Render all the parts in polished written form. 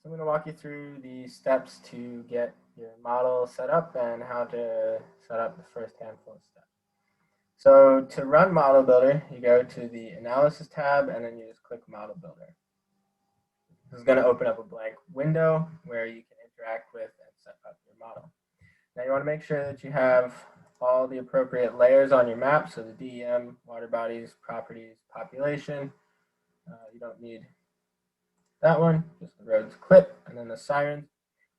So I'm going to walk you through the steps to get your model set up and how to set up the first handful of steps. So to run Model Builder, you go to the Analysis tab and then you just click Model Builder. This is going to open up a blank window where you can interact with and set up your model. Now you want to make sure that you have all the appropriate layers on your map, so the DEM, water bodies, properties, population. You don't need that one, just the roads clip, and then the sirens.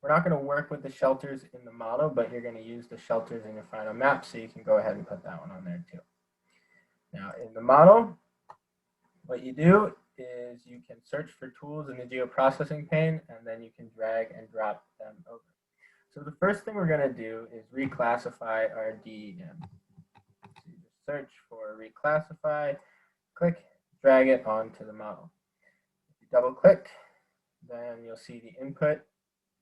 We're not going to work with the shelters in the model, but you're going to use the shelters in your final map, so you can go ahead and put that one on there too. Now in the model, what you do is you can search for tools in the geoprocessing pane, and then you can drag and drop them over. So the first thing we're going to do is reclassify our DEM. So you just search for reclassify, click, drag it onto the model. If you double click, then you'll see the input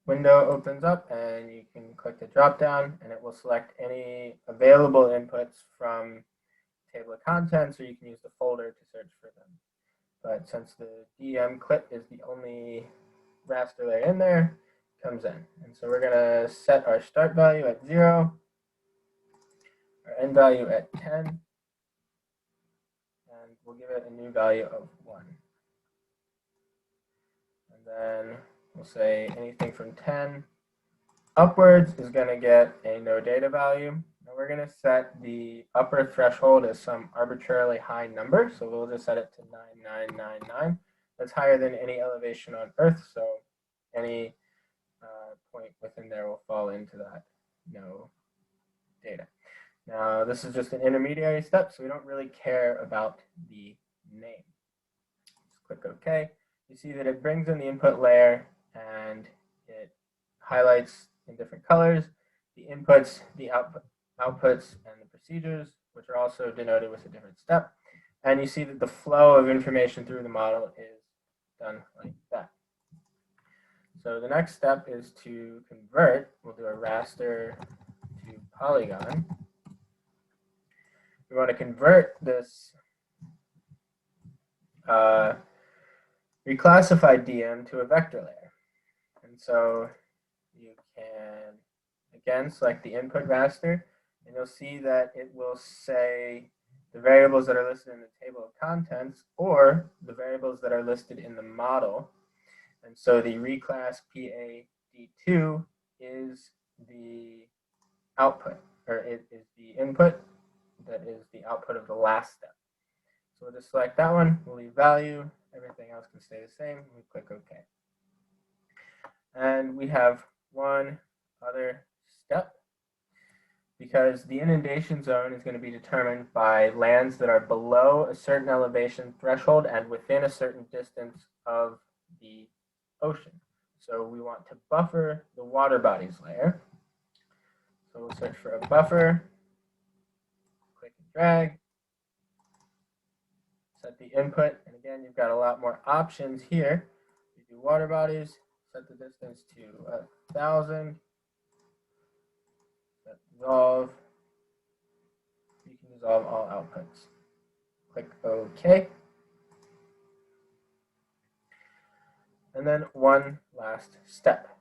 window opens up, and you can click the drop down and it will select any available inputs from table of contents, or you can use the folder to search for them. But since the DEM clip is the only raster layer in there, it comes in. And so we're going to set our start value at 0, our end value at 10, and we'll give it a new value of 1. And then we'll say anything from 10 upwards is going to get a no data value. And we're going to set the upper threshold as some arbitrarily high number. So we'll just set it to 9999. That's higher than any elevation on Earth. So any point within there will fall into that no data. Now this is just an intermediary step, so we don't really care about the name. Just click OK. You see that it brings in the input layer and it highlights in different colors the inputs, the outputs, and the procedures, which are also denoted with a different step. And you see that the flow of information through the model is done like that. So the next step is to convert. We'll do a raster to Polygon. We want to convert this reclassified DM to a vector layer. And so you can, again, select the input raster, and you'll see that it will say the variables that are listed in the table of contents or the variables that are listed in the model. And so the reclass PAD2 is the output, or it is the input that is the output of the last step. So we'll just select that one, we'll leave value, everything else can stay the same, we click OK. And we have one other step, because the inundation zone is going to be determined by lands that are below a certain elevation threshold and within a certain distance of the ocean. So we want to buffer the water bodies layer. So we'll search for a buffer, click and drag, set the input, and again, you've got a lot more options here. You do water bodies, set the distance to 1,000, set dissolve. You can dissolve all outputs. Click OK. And then one last step.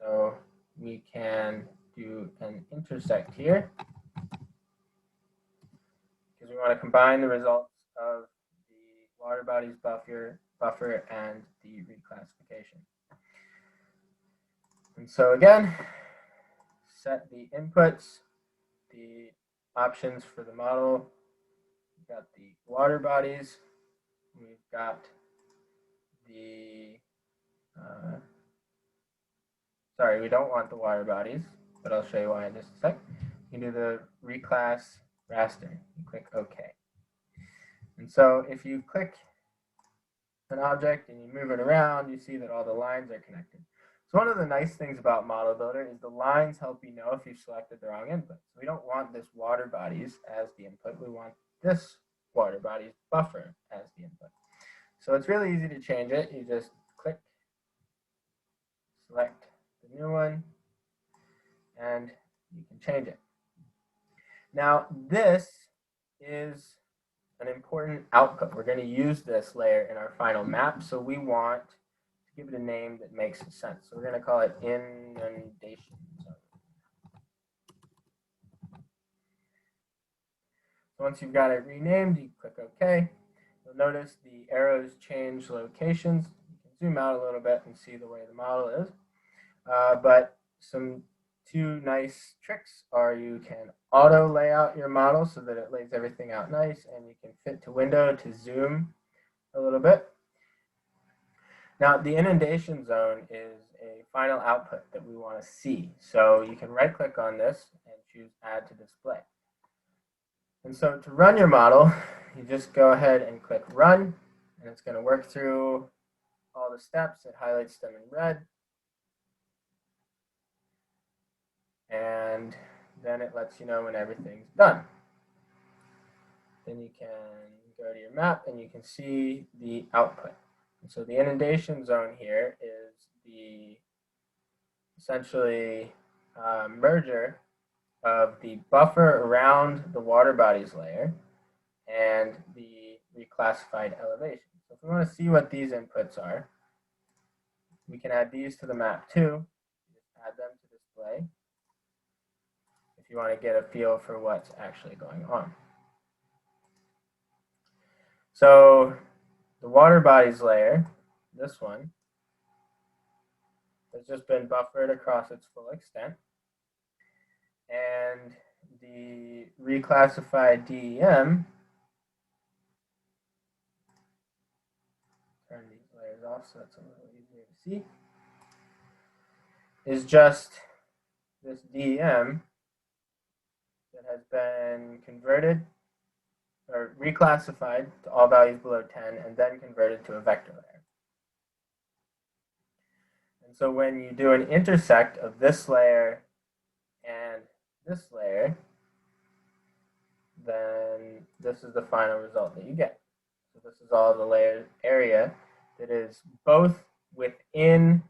So we can do an intersect here, because we want to combine the results of the water bodies buffer and the reclassification. And so again, set the inputs, the options for the model. We've got the water bodies, we've got the sorry, we don't want the water bodies, but I'll show you why in just a sec. You can do the reclass raster. You click OK. And so if you click an object and you move it around, you see that all the lines are connected. So one of the nice things about Model Builder is the lines help you know if you've selected the wrong input. So we don't want this water bodies as the input. We want this water bodies buffer as the input. So it's really easy to change it. You just click, select the new one, and you can change it. Now this is an important output. We're going to use this layer in our final map, so we want to give it a name that makes sense. So we're going to call it inundation zone. So once you've got it renamed, you click OK. You'll notice the arrows change locations. You can zoom out a little bit and see the way the model is. But some two nice tricks are you can auto lay out your model so that it lays everything out nice, and you can fit to window to zoom a little bit. Now, the inundation zone is a final output that we want to see. So you can right click on this and choose add to display. And so to run your model, you just go ahead and click run, and it's going to work through all the steps. It highlights them in red. And then it lets you know when everything's done. Then you can go to your map and you can see the output. And so the inundation zone here is the essentially merger of the buffer around the water bodies layer and the reclassified elevation. So if we want to see what these inputs are, we can add these to the map too. Just add them to display if you want to get a feel for what's actually going on. So the water bodies layer, this one, has just been buffered across its full extent. And the reclassified DEM, turn these layers off so it's a little easier to see, is just this DEM that has been converted or reclassified to all values below 10 and then converted to a vector layer. And so when you do an intersect of this layer and this layer, then this is the final result that you get. So this is all the layer area that is both within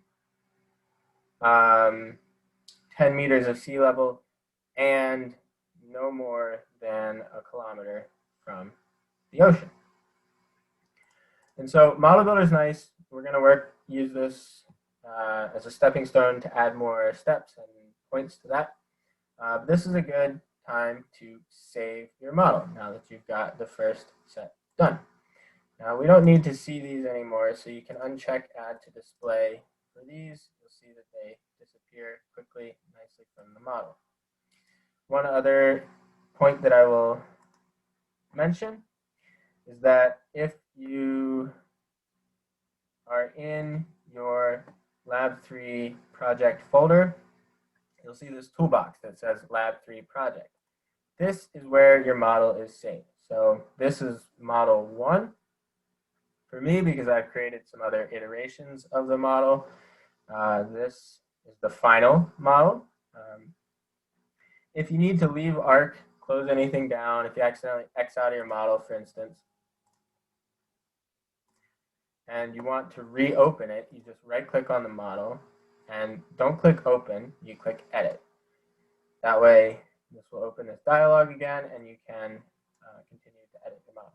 10 meters of sea level and no more than a kilometer from the ocean. And so Model Builder is nice. We're going to use this as a stepping stone to add more steps and points to that. This is a good time to save your model now that you've got the first set done. Now we don't need to see these anymore, so you can uncheck add to display for these. You'll see that they disappear quickly, nicely from the model. One other point that I will mention is that if you are in your Lab 3 project folder, you'll see this toolbox that says Lab 3 project. This is where your model is saved. So this is model 1 for me because I've created some other iterations of the model. This is the final model. If you need to leave ARC, close anything down, if you accidentally X out of your model, for instance, and you want to reopen it, you just right-click on the model, and don't click Open, you click Edit. That way, this will open this dialog again, and you can continue to edit the model.